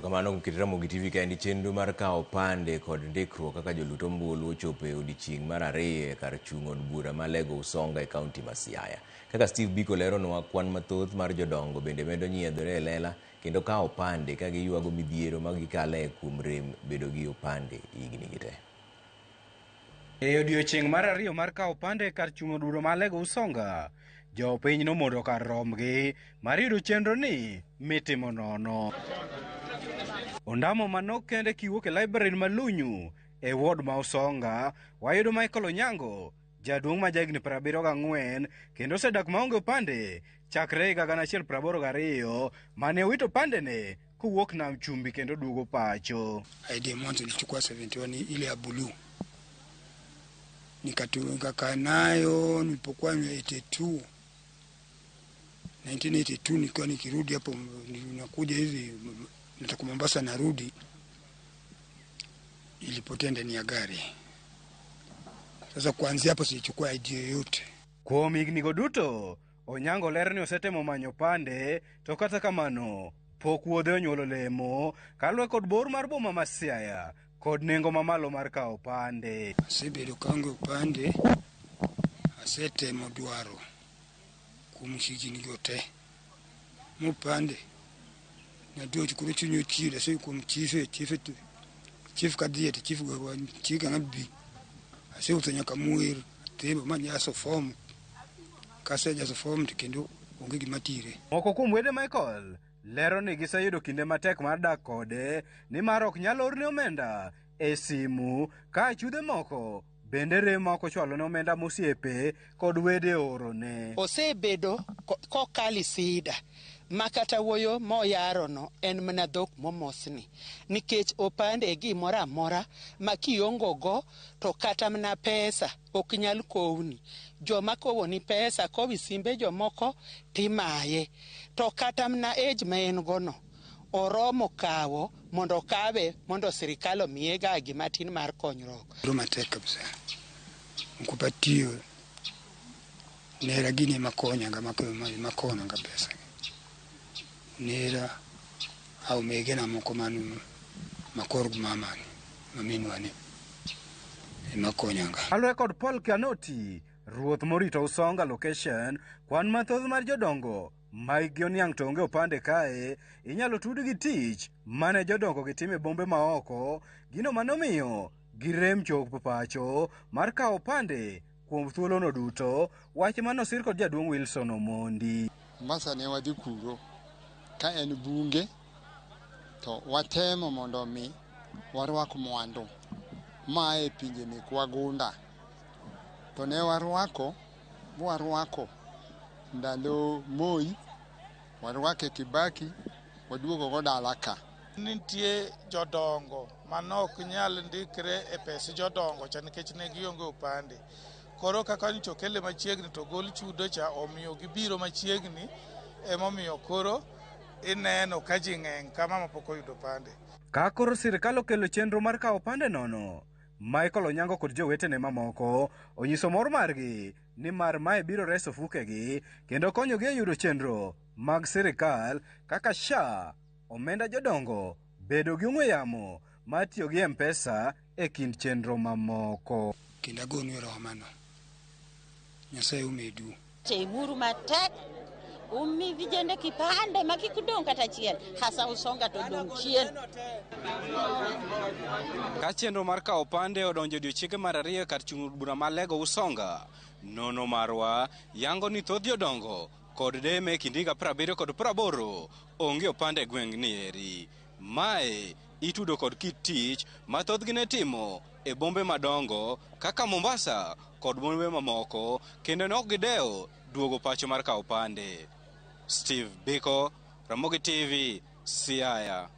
Kamano kukitiramo gi TV kaendi chenro mar kawo pande kod ndikruok kaka jolut ombulu ochopo e odiechieng' mar ariyo e kar chung' od bura ma Lego Usonga e kaunti ma Siaya. Kaka Steve Biko leronwa, kwan mathoth mar jodongo bende medo nyiedhore e lela kendo kawo opande ka giywago midhiero ma gikale kuom rem bedo gi opande higni gi te. E odiechieng' mar ariyo mar kawo opande kar chung' od bura ma Lego Usonga, jopiny nomondo kar romgi mar yudo chenro ni mitimo nono. Ondamo manok kende kiwuok e library ma Lunyu e ward ma Usonga, wayudo Michael Onyango, jaduong' ma jahigni 74 kendo osedak maonge opande chakre higa 1982 mane owito opande ne kowuok Nam Chumbi kendo duogo pacho. ID mwanzo nilichukua 71 ile ya blue. Nikakaa nayo nilipokuwa 1982 nilikuwa nikirudi hapo, ninakuja hivi natoka Mombasa narudi, ilipotea ndani ya gari. Sasa kuanzia hapo silichukua ID yoyote. Kuom hignigo duto, Onyango ler ni osetemo manyo opande, to kata kamano pok wuodhe onyuolo lemo kaluwore kod bor mar boma ma Siaya kod nengo mamalo mar kawo opande. Asebedo kaonge opande, asetemo dwaro kuom hignigo te mopande. Nadua chukuru chunyo chile so kuom chief kadhiete chief go chika ngabi ase utanya kamuir tembo manyaso form kase jaso form kendo onge gimatire. Moko kuom wede Michael lero ni giseyudo kinde matek mar dak kode ni mar ok nyal orne omenda e simu ka chudhe moko bende rem ma ok ochwalo ne omenda mosiepe kod wede orone. Osebedo kokali sida makata wuoyo moyarono en mana dhok momosni nikech opande e gimoro amora ma kiongogo to kata mana pesa ok nyal kowni. Joma kowoni pesa kowi simbe jomoko timaye, to kata mana age ma en gono oromo kawo mondo kawe mondo sirikal omiyega gimatin mar konyruok. Matek kabisa nkupatio nera gini makonya makona nga pesa nera au megena moko manu makor mamani maminwane makonyanga. Alwe kod Paul Kanoti, ruoth morito Usonga location, kwan mathoth mar jodongo maigi oniang' to onge opande kae inyalo tud gi tich mane jodongo gitime bombe maoko, gino manomiyo girem chopo pacho mar kawo opande kuom thuolono duto, wach manosir kod jaduong' Wilson Omondi. Masa ne wadhi kuro ka en bunge to watemo mondo mi warwak mwandu ma e pinje mek wagunda, to ne warwako ndalo Moi, warwake Kibaki, waduogo go dala ka. Nitie jodongo manok nyal ndikre e pes jodongo cha nikech ne gionge opande. Koro kaka nicho kele machiegni to gol chudo cha omiyo gibiro machiegni emomiyo koro ineno ka ji ng'eny kama mapok oyudo opande. Ka koro sirikal okelo chenro mar kawo opande nono, Michael Onyango kod jowetene mamoko onyiso mor margi ni mar mae biro reso fukegi kendo konyogi e yudo chenro mag sirikal kaka SHA, omenda jodongo, bedo gi ong'we yamo mar tiyo gi M-Pesa e kind chenro mamoko. Kendo agonu erokamano. Nyasaye umedu. Temuru matek umi vijende kipande makikudong kata chiel hasa Usonga to dong chien. Ka chenro mar kawo opande odonjo odiechienge mar ariyo kar chung' od bura ma Lego Usonga, nono marwa yango ni thoth jodongo kod deme kind higa 70 kod 80 onge opande e gweng'ni eri. Mae itudo kod kit tich mathothgi ne timo e bombe madongo kaka Mombasa kod bombe mamoko, kendo ne ok gidewo duogo pacho mar kawo opande. Steve Biko, Ramogi TV, Siaya.